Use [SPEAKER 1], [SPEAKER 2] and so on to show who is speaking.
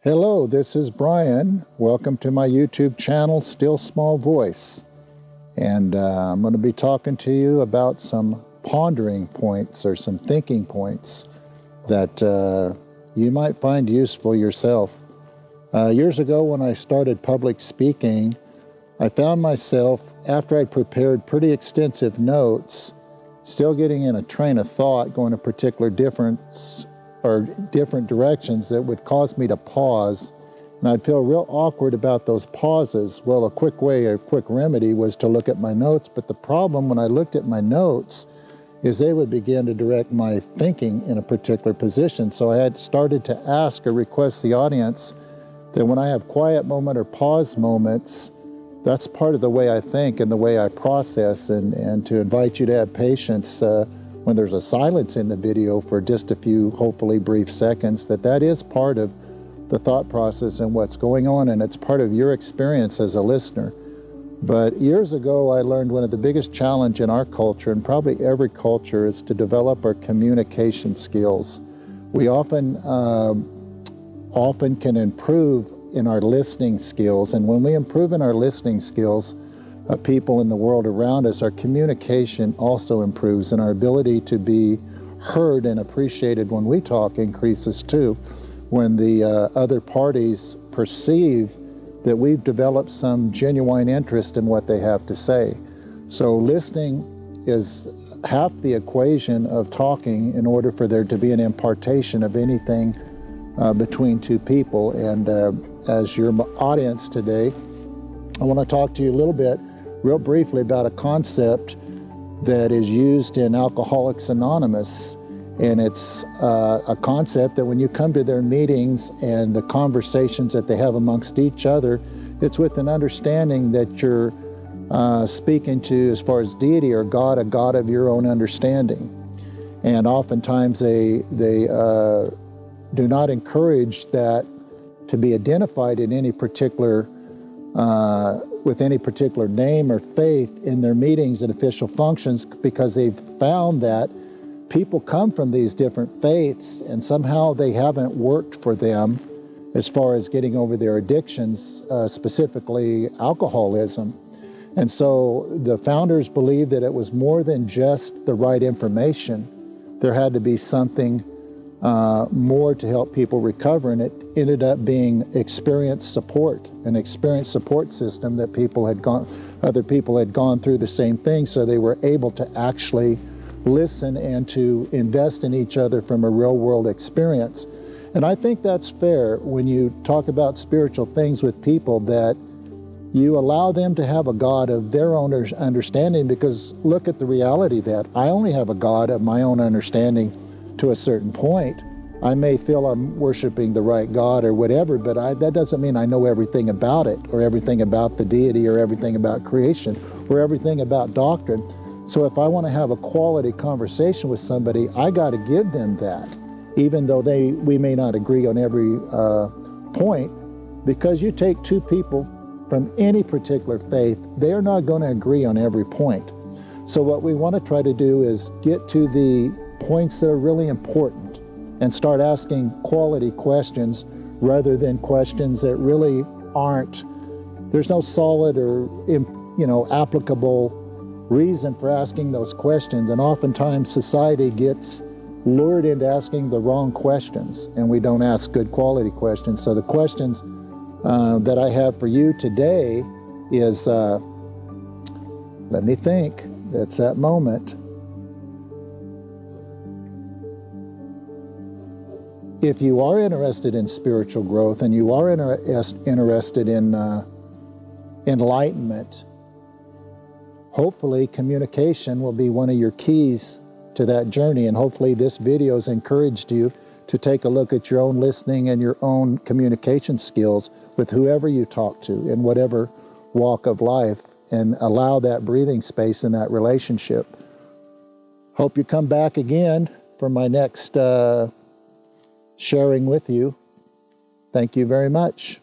[SPEAKER 1] Hello, this is Brian. Welcome to my YouTube channel, Still Small Voice. And I'm going to be talking to you about some pondering points or some thinking points that you might find useful yourself. Years ago when I started public speaking, I found myself, after I'd prepared pretty extensive notes, still getting in a train of thought, going a particular different directions that would cause me to pause, and I'd feel real awkward about those pauses. Well, a quick remedy was to look at my notes, but the problem when I looked at my notes is they would begin to direct my thinking in a particular position. So I had started to ask or request the audience that when I have quiet moment or pause moments, that's part of the way I think and the way I process, and to invite you to have patience when there's a silence in the video for just a few, hopefully brief seconds, that is part of the thought process and what's going on, and it's part of your experience as a listener. But years ago, I learned one of the biggest challenge in our culture, and probably every culture, is to develop our communication skills. We often can improve in our listening skills, and when we improve in our listening skills, people in the world around us, our communication also improves, and our ability to be heard and appreciated when we talk increases too, when the other parties perceive that we've developed some genuine interest in what they have to say. So listening is half the equation of talking in order for there to be an impartation of anything between two people. And as your audience today, I want to talk to you a little bit, real briefly, about a concept that is used in Alcoholics Anonymous. And it's a concept that when you come to their meetings and the conversations that they have amongst each other, it's with an understanding that you're speaking to, as far as deity or God, a God of your own understanding. And oftentimes they do not encourage that to be identified in any particular with any particular name or faith in their meetings and official functions, because they've found that people come from these different faiths and somehow they haven't worked for them as far as getting over their addictions, specifically alcoholism. And so the founders believed that it was more than just the right information. There had to be something more to help people recover, and it ended up being experienced support, an experienced support system that other people had gone through the same thing, so they were able to actually listen and to invest in each other from a real world experience. And I think that's fair when you talk about spiritual things with people, that you allow them to have a God of their own understanding, because look at the reality that I only have a God of my own understanding to a certain point. I may feel I'm worshiping the right God or whatever, but that doesn't mean I know everything about it, or everything about the deity, or everything about creation, or everything about doctrine. So if I want to have a quality conversation with somebody, I got to give them that, even though we may not agree on every point, because you take two people from any particular faith, they're not going to agree on every point. So what we want to try to do is get to the points that are really important and start asking quality questions rather than questions that really aren't, there's no solid or applicable reason for asking those questions. And oftentimes society gets lured into asking the wrong questions, and we don't ask good quality questions. So the questions that I have for you today is, let me think, that's that moment. If you are interested in spiritual growth and you are interested in enlightenment, hopefully communication will be one of your keys to that journey. And hopefully this video has encouraged you to take a look at your own listening and your own communication skills with whoever you talk to in whatever walk of life, and allow that breathing space in that relationship. Hope you come back again for my next sharing with you. Thank you very much.